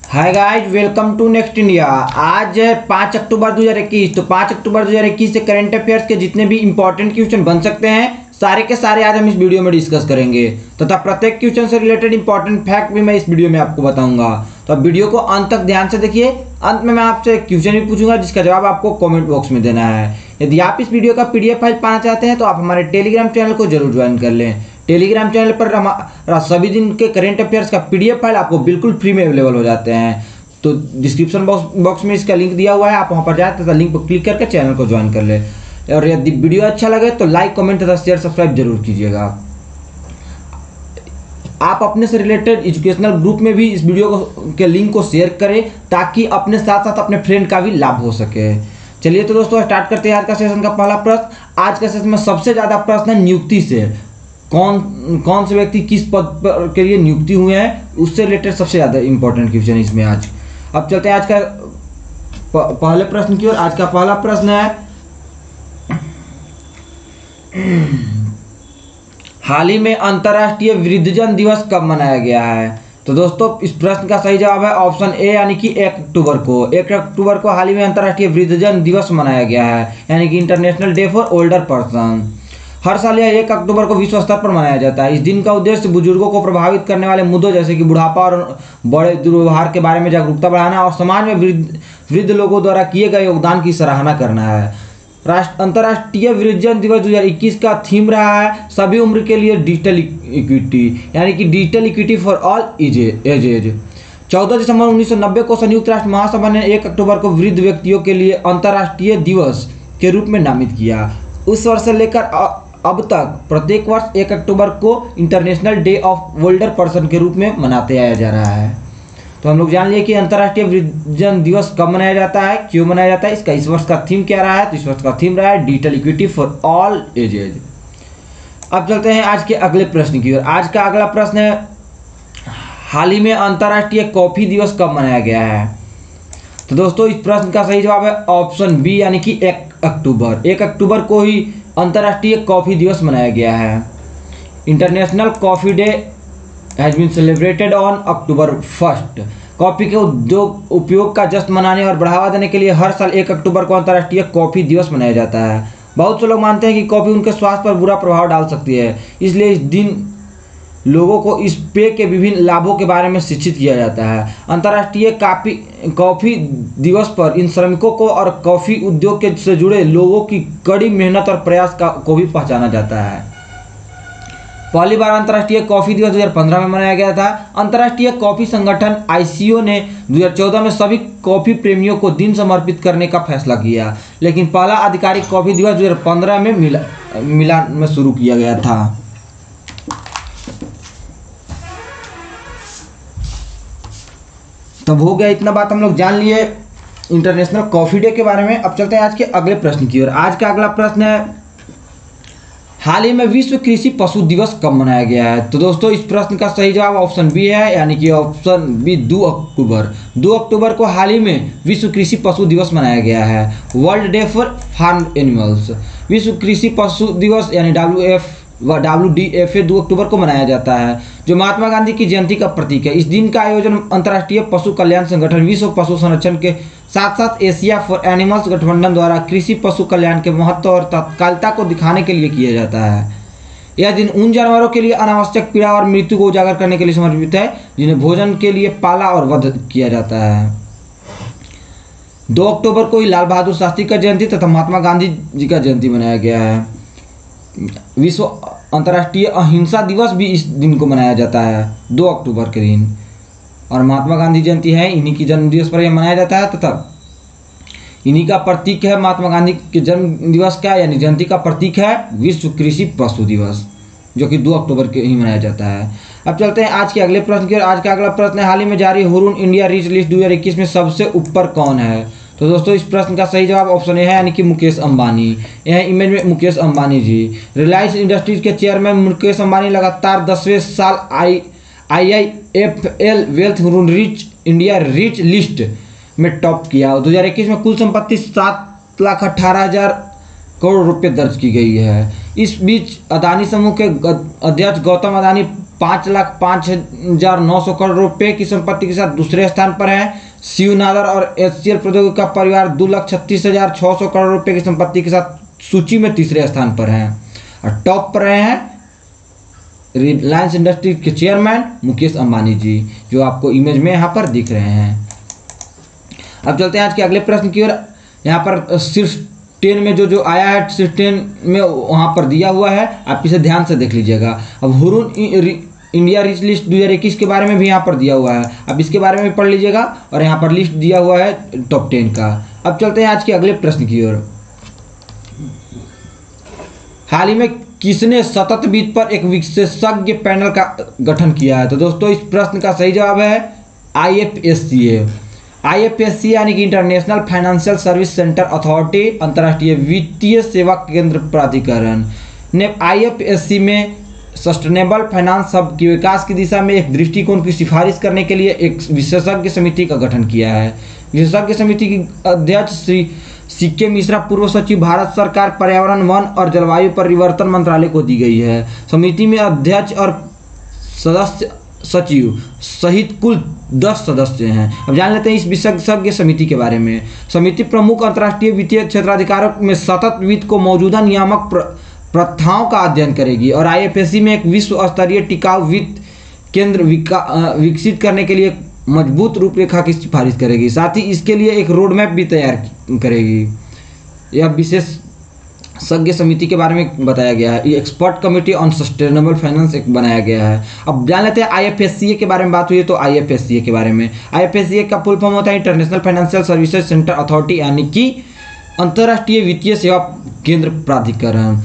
Hi guys, welcome to next India. आज है 5 अक्टूबर 2021। तो 5 अक्टूबर 2021 से करंट अफेयर्स के जितने भी इंपॉर्टेंट क्वेश्चन बन सकते हैं सारे के सारे आज हम इस वीडियो में डिस्कस करेंगे तथा प्रत्येक क्वेश्चन से रिलेटेड इंपॉर्टेंट फैक्ट भी मैं इस वीडियो में आपको बताऊंगा। तो अब वीडियो को अंत तक ध्यान से देखिए। अंत में मैं आपसे एक क्वेश्चन भी पूछूंगा जिसका जवाब आपको कॉमेंट बॉक्स में देना है। यदि आप इस वीडियो का पीडीएफ फाइल पाना चाहते हैं तो आप हमारे टेलीग्राम चैनल को जरूर ज्वाइन कर लें। टेलीग्राम चैनल पर हमारा सभी दिन के करंट अफेयर्स का पीडीएफ फाइल आपको बिल्कुल फ्री में अवेलेबल हो जाते हैं। तो डिस्क्रिप्शन बॉक्स में इसका लिंक दिया हुआ है, आप वहां पर जाए तथा लिंक पर क्लिक करके चैनल को ज्वाइन कर ले। और यदि वीडियो अच्छा लगे तो लाइक, कमेंट तथा शेयर, सब्सक्राइब जरूर कीजिएगा। आप अपने से रिलेटेड एजुकेशनल ग्रुप में भी इस वीडियो के लिंक को शेयर करें ताकि अपने साथ साथ अपने फ्रेंड का भी लाभ हो सके। चलिए तो दोस्तों स्टार्ट करते हैं आज का सेशन का पहला प्रश्न। आज का सेशन में सबसे ज्यादा प्रश्न है नियुक्ति से। कौन से व्यक्ति किस पद पर के लिए नियुक्ति हुए हैं उससे रिलेटेड सबसे ज्यादा इंपॉर्टेंट क्वेश्चन इसमें आज। अब चलते हैं आज का पहले प्रश्न की ओर। आज का पहला प्रश्न है हाल ही में अंतर्राष्ट्रीय वृद्धजन दिवस कब मनाया गया है? तो दोस्तों इस प्रश्न का सही जवाब है ऑप्शन ए यानी कि 1 अक्टूबर को। 1 अक्टूबर को हाल ही में अंतर्राष्ट्रीय वृद्धजन दिवस मनाया गया है यानी कि international day for older person. हर साल यह 1 अक्टूबर को विश्व स्तर पर मनाया जाता है। इस दिन का उद्देश्य बुजुर्गों को प्रभावित करने वाले मुद्दों जैसे कि बुढ़ापा और बड़े दुर्व्यवहार के बारे में जागरूकता बढ़ाना और समाज में वृद्ध लोगों द्वारा किए गए योगदान की सराहना करना है। अंतर्राष्ट्रीय वृद्धजन दिवस 2021 का थीम रहा है सभी उम्र के लिए डिजिटल इक्विटी यानी कि digital equity for all edges. 14 दिसंबर 1990 को संयुक्त राष्ट्र महासभा ने 1 अक्टूबर को वृद्ध व्यक्तियों के लिए अंतर्राष्ट्रीय दिवस के रूप में नामित किया। उस वर्ष से लेकर अब तक प्रत्येक वर्ष 1 अक्टूबर को international day of older person के रूप में मनाते आया जा रहा है। तो हम लोग जान लिए कि अंतर्राष्ट्रीय वृद्धजन दिवस कब मनाया जाता है, क्यों मनाया जाता है, इसका इस वर्ष का थीम क्या रहा है। तो इस वर्ष का थीम रहा है digital equity for all edges. अब चलते हैं आज के अगले प्रश्न की ओर। आज का अगला प्रश्न है हाल ही में अंतर्राष्ट्रीय कॉफी दिवस कब मनाया गया है? तो दोस्तों इस प्रश्न का सही जवाब है ऑप्शन बी यानी कि 1 अक्टूबर। 1 अक्टूबर को ही अंतर्राष्ट्रीय कॉफी दिवस मनाया गया है। International coffee day has been celebrated on October 1। Coffee के उपयोग का जश्न मनाने और बढ़ावा देने के लिए हर साल 1 अक्टूबर को अंतर्राष्ट्रीय कॉफी दिवस मनाया जाता है। बहुत से लोग मानते हैं कि कॉफी उनके स्वास्थ्य पर बुरा प्रभाव डाल सकती है, इसलिए इस दिन लोगों को इस पेय के विभिन्न लाभों के बारे में शिक्षित किया जाता है। अंतर्राष्ट्रीय कॉफी दिवस पर इन श्रमिकों को और कॉफी उद्योग के से जुड़े लोगों की कड़ी मेहनत और प्रयास को भी पहचाना जाता है। पहली बार अंतर्राष्ट्रीय कॉफी दिवस 2015 में मनाया गया था। अंतर्राष्ट्रीय कॉफी संगठन ICO ने 2014 में सभी कॉफी प्रेमियों को दिन समर्पित करने का फैसला किया, लेकिन पहला आधिकारिक कॉफी दिवस 2015 में मिलान में शुरू किया गया था। तब हो गया इतना बात हम लोग जान लिए इंटरनेशनल कॉफी डे के बारे में। अब चलते हैं आज के अगले प्रश्न की ओर। आज का अगला प्रश्न है हाल ही में विश्व कृषि पशु दिवस कब मनाया गया है? तो दोस्तों इस प्रश्न का सही जवाब ऑप्शन बी है यानी कि ऑप्शन बी 2 अक्टूबर। 2 अक्टूबर को हाल ही में विश्व कृषि पशु दिवस मनाया गया है, world day for farm animals. विश्व कृषि पशु दिवस यानी WDFA 2 अक्टूबर को मनाया जाता है जो महात्मा गांधी की जयंती का प्रतीक है। इस दिन का आयोजन अंतर्राष्ट्रीय पशु कल्याण संगठन, विश्व पशु संरक्षण के साथ साथ एशिया फॉर एनिमल्स गठबंधन द्वारा कृषि पशु कल्याण के महत्व और तत्कालता को दिखाने के लिए किया जाता है। यह दिन उन जानवरों के लिए अनावश्यक पीड़ा और मृत्यु को उजागर करने के लिए समर्पित है जिन्हें भोजन के लिए पाला और वध किया जाता है। 2 अक्टूबर को ही लाल बहादुर शास्त्री का जयंती तथा महात्मा गांधी जी का जयंती मनाया गया है। विश्व अंतर्राष्ट्रीय अहिंसा दिवस भी इस दिन को मनाया जाता है 2 अक्टूबर के दिन, और महात्मा गांधी जयंती है इन्हीं की जन्म दिवस पर यह मनाया जाता है तथा इन्हीं का प्रतीक है महात्मा गांधी के जन्म दिवस का यानी जयंती का प्रतीक है विश्व कृषि पशु दिवस जो कि 2 अक्टूबर के ही मनाया जाता है। अब चलते हैं आज के अगले प्रश्न की ओर। आज का अगला प्रश्न है हाल ही में जारी हुरून इंडिया रिच लिस्ट 2021 में सबसे ऊपर कौन है? तो दोस्तों इस प्रश्न का सही जवाब ऑप्शन ए है यानी कि मुकेश अंबानी। यह इमेज में मुकेश अंबानी जी। रिलायंस इंडस्ट्रीज के चेयरमैन मुकेश अंबानी लगातार 10वें साल IIFL wealth rich India rich list में टॉप किया। 2021 में कुल संपत्ति 7,18,000 करोड़ रुपए दर्ज की गई है। इस बीच अदानी समूह के अध्यक्ष गौतम अदानी 5,05,900 करोड़ रुपए की संपत्ति के साथ दूसरे स्थान पर है। शिव नादर और एचसीएल प्रौद्योगिकी का परिवार 2,36,600 करोड़ रुपए की संपत्ति के साथ सूची में तीसरे स्थान पर है। और टॉप पर रहे हैं रिलायंस इंडस्ट्री के चेयरमैन मुकेश अंबानी जी, जो आपको इमेज में यहाँ पर दिख रहे हैं। अब चलते हैं आज के अगले प्रश्न की ओर। यहाँ पर शीर्ष 10 में जो आया है, शीर्ष 10 में वहाँ पर दिया हुआ है, आप इसे ध्यान से देख लीजिएगा। अब हुरून इंडिया रिच लिस्ट 2021 के बारे में भी यहाँ पर दिया हुआ है, अब इसके बारे में भी पढ़ लीजिएगा। और यहाँ पर लिस्ट दिया हुआ है टॉप 10 का। अब चलते हैं आज के अगले प्रश्न की ओर। हाल ही में किसने सतत वित्त पर एक विशेषज्ञ पैनल का गठन किया है? तो दोस्तों इस प्रश्न का सही जवाब है IFSCA। IFSCA यानी कि international financial service centre authority, अंतर्राष्ट्रीय वित्तीय सेवा केंद्र प्राधिकरण ने IFSC में सस्टेनेबल फाइनेंस हब के विकास की दिशा में एक दृष्टिकोण की सिफारिश करने के लिए एक विशेषज्ञ समिति का गठन किया है। विशेषज्ञ समिति की अध्यक्ष श्री CK मिश्रा, पूर्व सचिव, भारत सरकार, पर्यावरण, वन और जलवायु परिवर्तन मंत्रालय को दी गई है। समिति में अध्यक्ष और सदस्य सचिव सहित कुल 10 सदस्य हैं। अब जान लेते हैं इस विशेषज्ञ समिति के बारे में। समिति प्रमुख अंतर्राष्ट्रीय वित्तीय क्षेत्राधिकारों में सतत वित्त को मौजूदा नियामक प्रथाओं का अध्ययन करेगी और IFSC में एक विश्व स्तरीय टिकाऊ वित्त केंद्र विकसित करने के लिए मजबूत रूपरेखा की सिफारिश करेगी। साथ ही इसके लिए एक रोड मैप भी तैयार करेगी। यह विशेषज्ञ समिति के बारे में बताया गया है। ये expert committee on sustainable finance एक बनाया गया है। अब जान लेते हैं IFSCA के बारे में। बात हुई तो IFSCA के बारे में। IFSCA का फुल फॉर्म होता है international financial services centre authority, यानी कि अंतर्राष्ट्रीय वित्तीय सेवा केंद्र प्राधिकरण।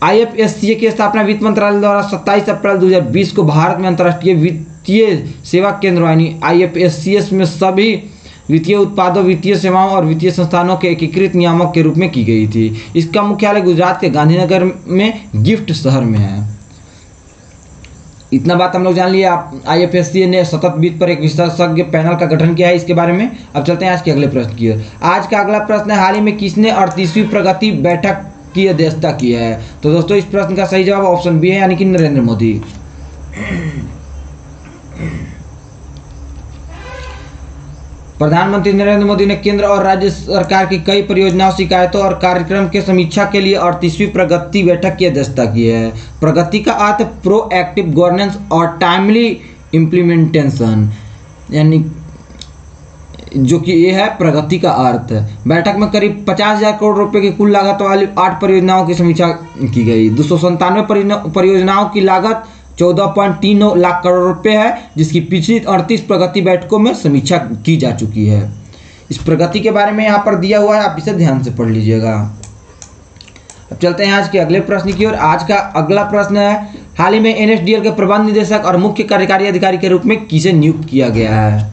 IFSCA की स्थापना वित्त मंत्रालय द्वारा 27 अप्रैल 2020 को भारत में अंतर्राष्ट्रीय वित्तीय सेवा केंद्र यानी IFSCS में सभी वित्तीय उत्पादों, वित्तीय सेवाओं और वित्तीय संस्थानों के एकीकृत नियामक के रूप में की गई थी। इसका मुख्यालय गुजरात के गांधीनगर में गिफ्ट शहर में है। इतना बात हम लोग जान लिए। IFSCA ने सतत वित्त पर एक विशेषज्ञ पैनल का गठन किया है इसके बारे में। अब चलते हैं आज के अगले प्रश्न की ओर। आज का अगला प्रश्न है, हाल ही में किसने 38वीं प्रगति बैठक की अध्यक्षता की है? तो दोस्तों इस प्रश्न का सही जवाब ऑप्शन बी है, यानी कि नरेंद्र मोदी। प्रधानमंत्री नरेंद्र मोदी ने केंद्र और राज्य सरकार की कई परियोजनाओं, शिकायतों और कार्यक्रम के समीक्षा के लिए 38वीं प्रगति बैठक की अध्यक्षता की है। प्रगति का अर्थ प्रोएक्टिव गवर्नेंस और टाइमली इम्प्लीमेंटेशन, यानी जो कि ये है प्रगति का अर्थ। बैठक में करीब 50,000 करोड़ रुपए की कुल लागत वाली 8 परियोजनाओं की समीक्षा की गई। 297 परियोजनाओं की लागत 14.39 लाख करोड़ रुपए है, जिसकी पिछली 38 प्रगति बैठकों में समीक्षा की जा चुकी है। इस प्रगति के बारे में यहाँ पर दिया हुआ है, आप इसे ध्यान से पढ़ लीजिएगा। अब चलते हैं आज के अगले प्रश्न की ओर। आज का अगला प्रश्न है, हाल ही में NSDL के प्रबंध निदेशक और मुख्य कार्यकारी अधिकारी के रूप में किसे नियुक्त किया गया है?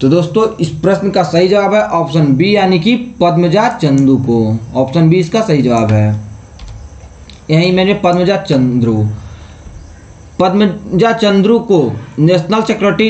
तो दोस्तों इस प्रश्न का सही जवाब है ऑप्शन बी, यानी कि पद्मजा चंद्रू को। ऑप्शन बी इसका सही जवाब है। यही मैंने पद्मजा चंद्रू को नेशनल सिक्योरिटी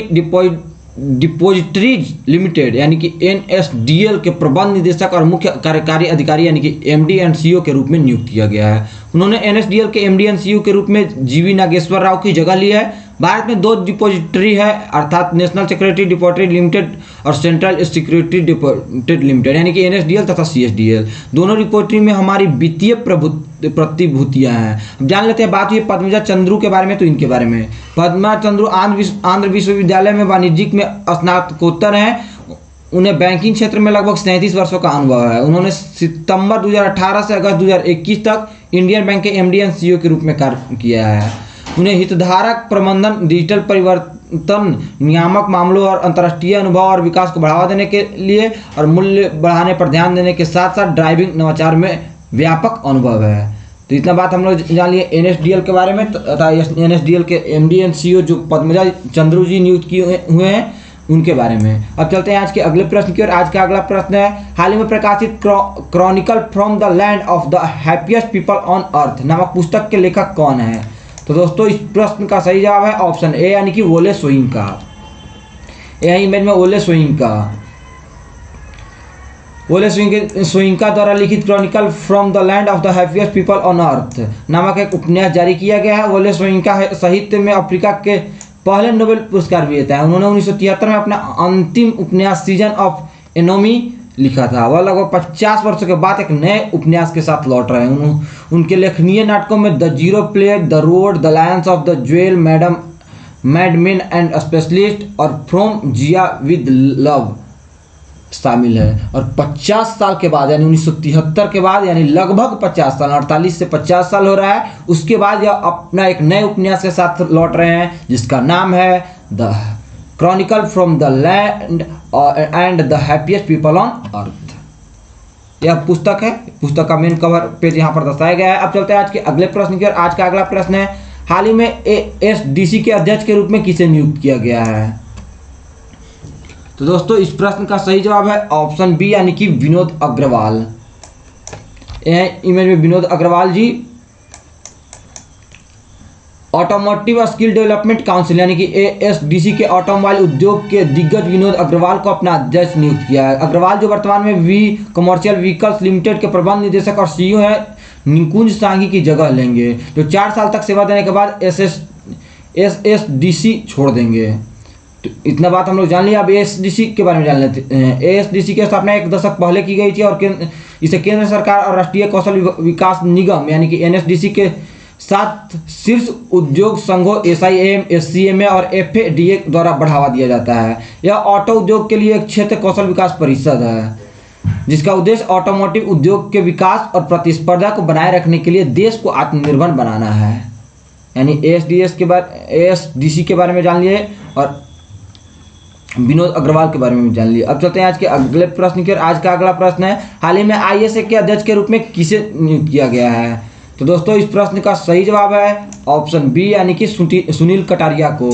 डिपॉजिटरीज लिमिटेड यानी कि NSDL के प्रबंध निदेशक और मुख्य कार्यकारी अधिकारी यानी कि MD एंड CEO के रूप में नियुक्त किया गया है। उन्होंने NSDL के MD एंड CEO के रूप में GV नागेश्वर राव की जगह ली है। भारत में 2 डिपॉजिटरी है, अर्थात नेशनल सिक्योरिटी डिपॉजिटरी लिमिटेड और सेंट्रल सिक्योरिटी डिपॉजिटरी लिमिटेड यानी कि NSDL तथा CSDL। दोनों डिपॉजिटरी में हमारी वित्तीय प्रतिभूतियां हैं। अब जान लेते हैं, बात हुई पद्मजा चंद्रू के बारे में, तो इनके बारे में। पद्मा चंद्रू आंध्र विश्वविद्यालय में वाणिज्यिक में स्नातकोत्तर हैं। उन्हें बैंकिंग क्षेत्र में लगभग 37 वर्षों का अनुभव है। उन्होंने सितंबर 2018 से अगस्त 2021 तक इंडियन बैंक के MD एंड CEO के रूप में कार्य किया है। उन्हें हितधारक प्रबंधन, डिजिटल परिवर्तन, नियामक मामलों और अंतर्राष्ट्रीय अनुभव और विकास को बढ़ावा देने के लिए और मूल्य बढ़ाने पर ध्यान देने के साथ साथ ड्राइविंग नवाचार में व्यापक अनुभव है। तो इतना बात हम लोग जान लिए NSDL के बारे में तथा NSDL के MD एंड CEO जो पद्मजा चंद्रू जी नियुक्त किए हुए हैं उनके बारे में। अब चलते हैं आज के अगले प्रश्न की ओर। आज का अगला प्रश्न है, हाल ही में प्रकाशित Chronicle from the land of the happiest people on earth नामक पुस्तक के लेखक कौन है? तो दोस्तों इस प्रश्न का सही जवाब है ऑप्शन ए, यानी कि ओले सोयिंका। यही इमेज में ओले सोयिंका। ओले सोइंका द्वारा लिखित Chronicle from the land of the happiest people on earth नामक एक उपन्यास जारी किया गया है। ओले सोइंका साहित्य में अफ्रीका के पहले नोबेल पुरस्कार विजेता है। उन्होंने 1973 में अपना अंतिम उपन्यास सीजन ऑफ एनोमी लिखा था। वह लगभग 50 वर्षों के बाद एक नए उपन्यास के साथ लौट रहे हैं। उनके लेखनीय नाटकों में the zero plate, the road, the lions of the jewel, madmen and specialist और फ्रॉम जिया विद लव शामिल है। और 50 साल के बाद यानी 1973 के बाद यानी लगभग 50 साल 48 से 50 साल हो रहा है, उसके बाद यह अपना एक नए उपन्यास के साथ लौट रहे हैं जिसका नाम है the Chronicle from the land and the happiest people on earth. यह पुस्तक है। पुस्तक का मेन कवर पेज यहाँ पर दर्शाया गया है। अब चलते हैं आज के अगले प्रश्न की ओर। आज का अगला प्रश्न है, हाल ही में एएसडीसी के अध्यक्ष के रूप में किसे नियुक्त किया गया है? तो दोस्तों इस प्रश्न का सही जवाब है ऑप्शन बी यानी कि विनोद अग्रवाल। इमेज में विनोद अग्रवाल जी ऑटोमोटिव स्किल डेवलपमेंट काउंसिल यानी कि एएसडीसी के ऑटोमोबाइल उद्योग के दिग्गज विनोद अग्रवाल को अपना अध्यक्ष नियुक्त किया है। अग्रवाल जो वर्तमान में वी कमर्शियल व्हीकल्स लिमिटेड के प्रबंध निदेशक और सीईओ है, निकुंज सांघी की जगह लेंगे, जो 4 साल तक सेवा देने के बाद एएसडीसी छोड़ देंगे। तो इतना बात हम लोग जान लिया। अब एएसडीसी के बारे में जान लेते हैं। एएसडीसी की स्थापना 1 दशक पहले की गई थी और इसे केंद्र सरकार और राष्ट्रीय कौशल विकास निगम यानी कि एनएसडीसी के साथ शीर्ष उद्योग संघों एसआईएम, एससीएमए और एफएडीए द्वारा बढ़ावा दिया जाता है। यह ऑटो उद्योग के लिए एक क्षेत्र कौशल विकास परिषद है जिसका उद्देश्य ऑटोमोटिव उद्योग के विकास और प्रतिस्पर्धा को बनाए रखने के लिए देश को आत्मनिर्भर बनाना है। यानी एएसडीसी के बारे में जान लिए और विनोद अग्रवाल के बारे में जान लिए। अब चलते हैं आज के अगले प्रश्न की ओर। आज का अगला प्रश्न है, हाल ही में आईएसए के अध्यक्ष के रूप में किसे नियुक्त किया गया है? तो दोस्तों इस प्रश्न का सही जवाब है ऑप्शन बी यानी कि सुनील कटारिया को।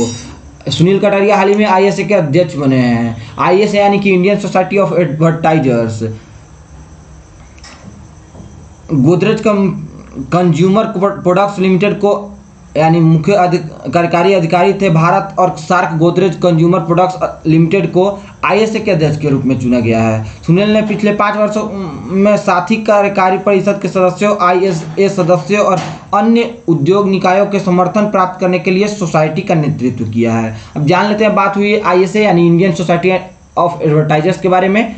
सुनील कटारिया हाल ही में आईएसए के अध्यक्ष बने हैं। आईएसए यानी कि Indian Society of Advertisers Godrej consumer products limited को यानी मुख्य कार्यकारी अधिकारी थे। भारत और SAARC Godrej consumer products limited को आईएसए के अध्यक्ष के रूप में चुना गया है। सुनील ने पिछले 5 वर्षों में साथी कार्यकारी परिषद के सदस्यों, आईएसए सदस्यों और अन्य उद्योग निकायों के समर्थन प्राप्त करने के लिए सोसाइटी का नेतृत्व किया है। अब जान लेते हैं, बात हुई आईएसए यानी इंडियन सोसाइटी ऑफ एडवर्टाइजर्स के बारे में।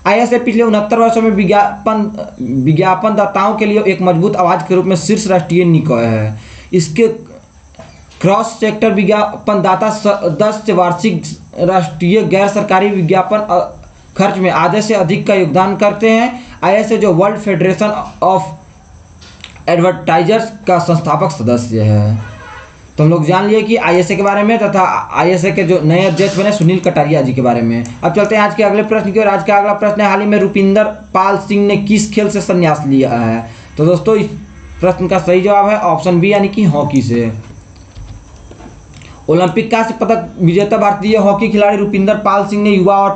आईएसए पिछले 69 वर्षों में विज्ञापनदाताओं के लिए एक मजबूत आवाज के रूप में शीर्ष राष्ट्रीय निकाय है। इसके क्रॉस सेक्टर विज्ञापनदाता सदस्य वार्षिक राष्ट्रीय गैर सरकारी विज्ञापन खर्च में आधे से अधिक का योगदान करते हैं। आईएसए जो वर्ल्ड फेडरेशन ऑफ एडवर्टाइजर्स का संस्थापक सदस्य है। तो हम लोग जान लिए कि आईएसए के बारे में तथा आईएसए के जो नए अध्यक्ष बने सुनील कटारिया जी के बारे में। अब चलते हैं आज के अगले प्रश्न की ओर। आज का अगला प्रश्न है, हाल ही में रुपिंदर पाल सिंह ने किस खेल से संन्यास लिया है? तो दोस्तों इस प्रश्न का सही जवाब है ऑप्शन बी यानी कि हॉकी से। ओलंपिक कांस्य पदक विजेता भारतीय हॉकी खिलाड़ी रुपिंदर पाल सिंह ने युवा और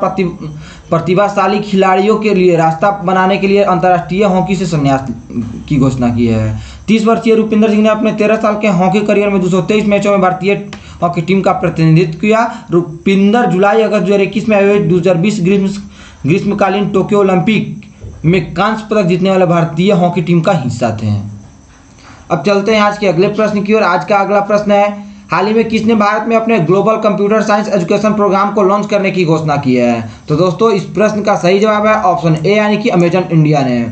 प्रतिभाशाली खिलाड़ियों के लिए रास्ता बनाने के लिए अंतर्राष्ट्रीय हॉकी से संन्यास की घोषणा की है। 30 वर्षीय रुपिंदर सिंह ने अपने 13 साल के हॉकी करियर में 223 मैचों में भारतीय हॉकी टीम का प्रतिनिधित्व किया। रुपिंदर जुलाई अगस्त 2021 में आयोजित 2020 ग्रीष्मकालीन टोक्यो ओलंपिक में कांस्य पदक जीतने वाले भारतीय हॉकी टीम का हिस्सा थे। अब चलते हैं आज के अगले प्रश्न की ओर। आज का अगला प्रश्न है, हाल ही में किसने भारत में अपने global computer science education programme को लॉन्च करने की घोषणा की है? तो दोस्तों इस प्रश्न का सही जवाब है ऑप्शन ए यानी कि अमेजन इंडिया ने।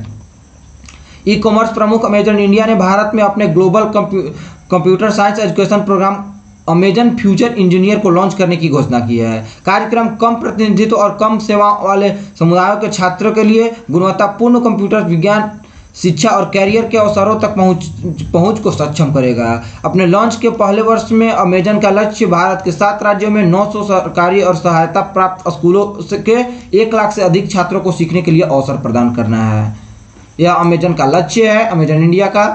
ई कॉमर्स प्रमुख अमेजन इंडिया ने भारत में अपने global computer science education programme Amazon future engineer को लॉन्च करने की घोषणा की है। कार्यक्रम कम प्रतिनिधित्व और कम सेवा वाले समुदायों के छात्रों के लिए गुणवत्तापूर्ण कंप्यूटर विज्ञान शिक्षा और कैरियर के अवसरों तक पहुंच को सक्षम करेगा। अपने लॉन्च के पहले वर्ष में अमेजन का लक्ष्य भारत के 7 राज्यों में 900 सरकारी और सहायता प्राप्त स्कूलों के 1 लाख से अधिक छात्रों को सीखने के लिए अवसर प्रदान करना है। यह अमेजन का लक्ष्य है। अमेजन इंडिया का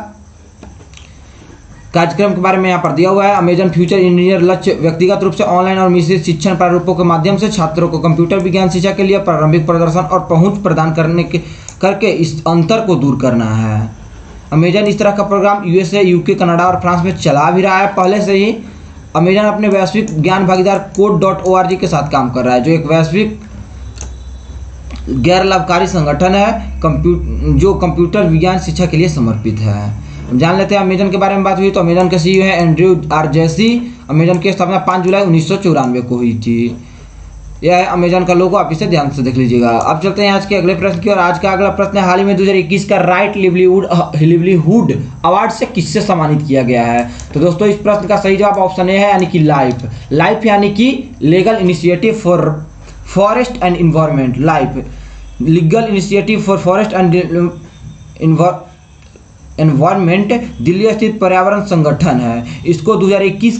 कार्यक्रम के बारे में यहाँ पर दिया हुआ है। अमेजन फ्यूचर इंजीनियर लक्ष्य व्यक्तिगत रूप से ऑनलाइन और मिश्रित शिक्षण प्रारूपों के माध्यम से छात्रों को कंप्यूटर विज्ञान शिक्षा के लिए प्रारंभिक प्रदर्शन और पहुंच प्रदान करके इस अंतर को दूर करना है। अमेजन इस तरह का प्रोग्राम यूएसए, यूके, कनाडा और फ्रांस में चला भी रहा है पहले से ही। अमेजन अपने वैश्विक ज्ञान भागीदार code.org के साथ काम कर रहा है, जो एक वैश्विक गैर लाभकारी संगठन है जो कंप्यूटर विज्ञान शिक्षा के लिए समर्पित है। जान लेते हैं अमेजन के बारे में। बात हुई तो अमेजन के सीईओ है एंड्रयू आरजेसी। अमेजन की स्थापना 5 जुलाई 1994 को हुई थी। यह है अमेजन का लोगो, आप इसे ध्यान से देख लीजिएगा। अब चलते हैं आज के अगले प्रश्न की ओर। आज का अगला प्रश्न है, हाल ही में 2021 का राइट लिवलीहुड अवार्ड से किससे सम्मानित किया गया है? तो दोस्तों इस प्रश्न का सही जवाब ऑप्शन ए है, यानी कि लाइफ यानी कि legal initiative for forest and environment. Life legal initiative for forest and environment Delhi स्थित पर्यावरण संगठन है। इसको 2021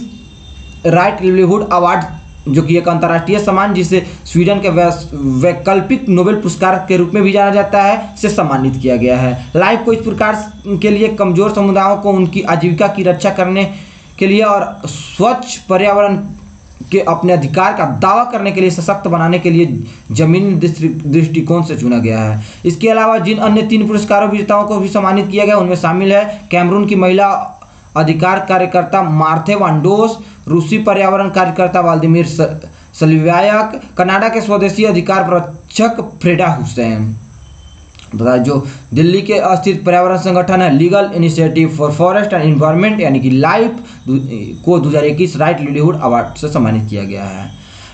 राइट लिवलीहुड अवार्ड, जो कि एक अंतर्राष्ट्रीय सम्मान जिसे स्वीडन के वैकल्पिक नोबेल पुरस्कार के रूप में भी जाना जाता है, से सम्मानित किया गया है। लाइफ को इस पुरस्कार के लिए कमजोर समुदायों को उनकी आजीविका की रक्षा करने के लिए और स्वच्छ पर्यावरण के अपने अधिकार का दावा करने के लिए सशक्त बनाने के लिए जमीनी दृष्टिकोण से चुना गया है। इसके अलावा जिन अन्य 3 पुरस्कारों विजेताओं को भी सम्मानित किया गया उनमें शामिल है कैमरून की महिला अधिकार कार्यकर्ता मार्थे वांडोस, रूसी पर्यावरण कार्यकर्ता व्लादिमीर सलिवायक, कनाडा के स्वदेशी अधिकार रक्षक फ्रेडा हुसैन तथा जो दिल्ली के स्थित पर्यावरण संगठन है legal initiative for forest and environment यानी कि लाइफ को 2021 राइट लिवलीहुड अवार्ड से सम्मानित किया गया है।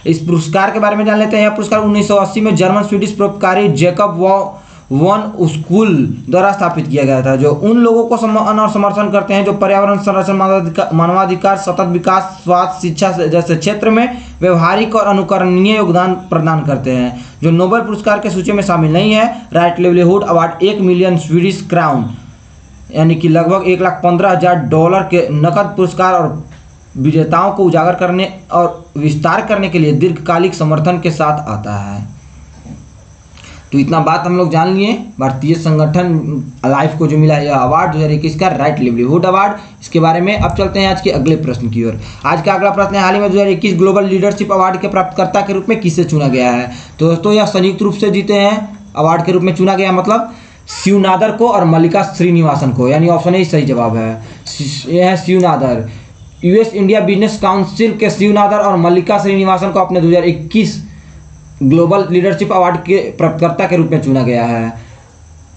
इस पुरस्कार के बारे में जान लेते हैं। यह पुरस्कार 1980 में जर्मन स्वीडिश परोपकारी जैकब वन स्कूल द्वारा स्थापित किया गया था, जो उन लोगों को सम्मान और समर्थन करते हैं जो पर्यावरण संरक्षण, मानवाधिकार, सतत विकास, स्वास्थ्य, शिक्षा जैसे क्षेत्र में व्यवहारिक और अनुकरणीय योगदान प्रदान करते हैं, जो नोबेल पुरस्कार के सूची में शामिल नहीं है। Right livelihood award 1 million Swedish crown यानी कि लगभग $1,15,000 के नकद पुरस्कार और विजेताओं को उजागर करने और विस्तार करने के लिए दीर्घकालिक समर्थन के साथ आता है। तो इतना बात हम लोग जान लिए भारतीय संगठन लाइफ को जो मिला यह अवार्ड 2021 का राइट लिवलीहुड अवार्ड, इसके बारे में। अब चलते हैं आज के अगले प्रश्न की ओर। आज का अगला प्रश्न है, हाल ही में 2021 ग्लोबल लीडरशिप अवार्ड के प्राप्तकर्ता के रूप में किसे चुना गया है? तो दोस्तों यह संयुक्त रूप से जीते हैं अवार्ड के रूप में चुना गया, मतलब शिवनादर को और मल्लिका श्रीनिवासन को, यानी ऑप्शन ए सही जवाब है। यह है Shiv Nadar. US India business council के शिवनादर और मल्लिका श्रीनिवासन को अपने 2021 ग्लोबल लीडरशिप अवार्ड के प्राप्तकर्ता के रूप में चुना गया है।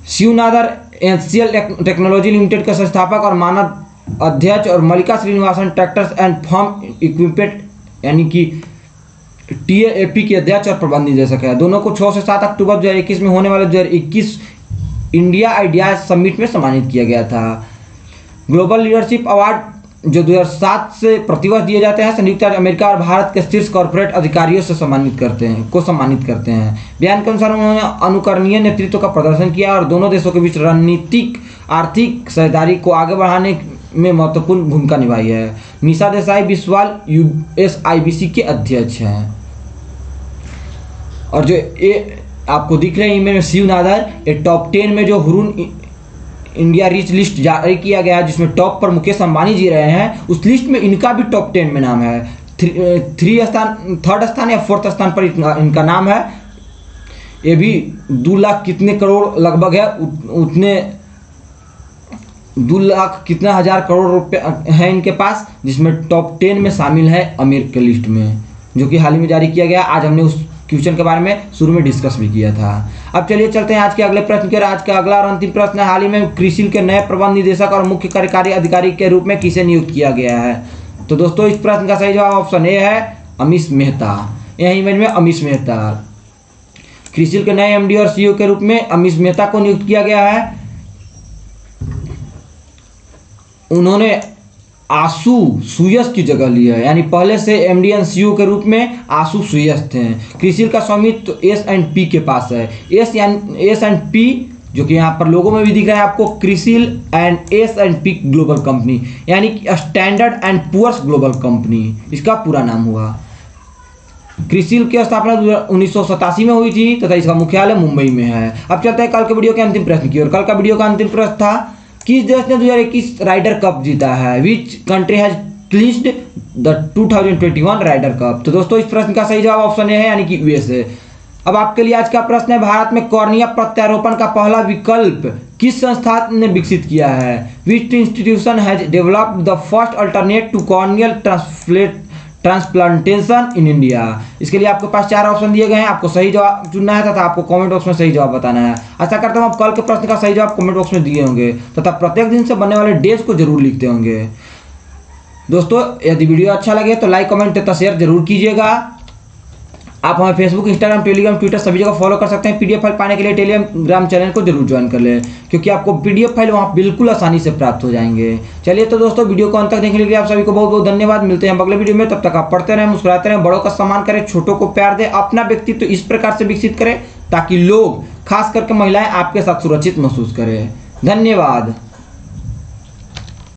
शिवनादर एचसीएल टेक्नोलॉजी लिमिटेड के संस्थापक और मानव अध्यक्ष और Mallika Srinivasan tractors and farm equipment यानी कि टीएएपी के अध्यक्ष और प्रबंध निदेशक है। दोनों को 6 से 7 अक्टूबर 2021 में होने वाले 2021 इंडिया आइडियाज समिट में सम्मानित किया गया था। ग्लोबल लीडरशिप अवार्ड जो 2007 से प्रतिवर्ष दिए जाते हैं, संयुक्त राज्य अमेरिका और भारत के शीर्ष कॉर्पोरेट अधिकारियों से सम्मानित करते हैं। बयान के अनुसार उन्होंने अनुकरणीय नेतृत्व का प्रदर्शन किया और दोनों देशों के बीच रणनीतिक आर्थिक साझेदारी को आगे बढ़ाने में महत्वपूर्ण भूमिका निभाई है। निशा देसाई बिस्वाल USIBC के अध्यक्ष हैं। और जो ये आपको दिख रहे हैं इनमें शिवनादर, ये टॉप 10 में जो हुरून इंडिया रिच लिस्ट जारी किया गया है जिसमें टॉप पर मुकेश अंबानी जी रहे हैं, उस लिस्ट में इनका भी टॉप 10 में नाम है। थर्ड स्थान या 4th स्थान पर इनका नाम है। ये भी 2 लाख कितने करोड़ लगभग है, उतने 2 लाख कितना हजार करोड़ रुपए है इनके पास, जिसमें टॉप 10 में शामिल है आमिर के लिस्ट में, जो कि हाल ही में जारी किया गया। आज हमने उस क्वेश्चन के बारे में शुरू में डिस्कस भी किया था। अब चलिए चलते हैं आज के अगले प्रश्न की ओर। आज का अगला और अंतिम प्रश्न है, हाल ही में क्रिसिल के नए प्रबंध निदेशक और मुख्य कार्यकारी अधिकारी के रूप में किसे नियुक्त किया गया है? तो दोस्तों इस प्रश्न का सही जवाब ऑप्शन ए है, अमीश मेहता। यह इमेज में अमीश मेहता, क्रिसिल के नए MD और CEO के रूप में अमीश मेहता को नियुक्त किया गया है। उन्होंने आशु सुयस की जगह ली है, यानी पहले से MD और CEO के रूप में आशु सुयस थे। क्रिसिल का स्वामित्व S&P के पास है। S&P जो कि यहाँ पर लोगों में भी दिख रहा है आपको, CRISIL and S&P global company, यानी कि Standard and Poor's global company इसका पूरा नाम हुआ। क्रिसिल की स्थापना 1987 में हुई थी तथा इसका मुख्यालय मुंबई में है। अब चलते हैं कल के वीडियो के अंतिम प्रश्न की ओर। कल का वीडियो का अंतिम प्रश्न था, किस देश ने 2021 राइडर कप जीता है? Which country has clinched the 2021 Ryder cup? तो दोस्तों इस प्रश्न का सही जवाब ऑप्शन ए है, यानी कि USA। अब आपके लिए आज का प्रश्न है, भारत में कॉर्निया प्रत्यारोपण का पहला विकल्प किस संस्था ने विकसित किया है? Which institution has developed the first alternate to corneal transplantation in India. इसके लिए आपके पास 4 ऑप्शन दिए गए हैं, आपको सही जवाब चुनना है तथा आपको कमेंट बॉक्स में सही जवाब बताना है। आशा करता हूँ आप कल के प्रश्न का सही जवाब कमेंट बॉक्स में दिए होंगे तथा प्रत्येक दिन से बनने वाले डेज को जरूर लिखते होंगे। दोस्तों यदि वीडियो अच्छा लगे तो लाइक कमेंट तथा शेयर जरूर कीजिएगा। आप हमें फेसबुक, इंस्टाग्राम, टेलीग्राम, ट्विटर सभी जगह फॉलो कर सकते हैं। पीडीएफ फाइल पाने के लिए टेलीग्राम चैनल को जरूर ज्वाइन कर ले, क्योंकि आपको पीडीएफ फाइल वहाँ बिल्कुल आसानी से प्राप्त हो जाएंगे। चलिए तो दोस्तों वीडियो को अंत तक देखने के लिए आप सभी को बहुत बहुत धन्यवाद। मिलते हैं अगले वीडियो में, तब तक आप पढ़ते रहें, मुस्कुराते रहें, बड़ों का सम्मान करें, छोटों को प्यार दें, अपना व्यक्तित्व इस प्रकार से विकसित करें ताकि लोग खास करके महिलाएं आपके साथ सुरक्षित महसूस करें। धन्यवाद।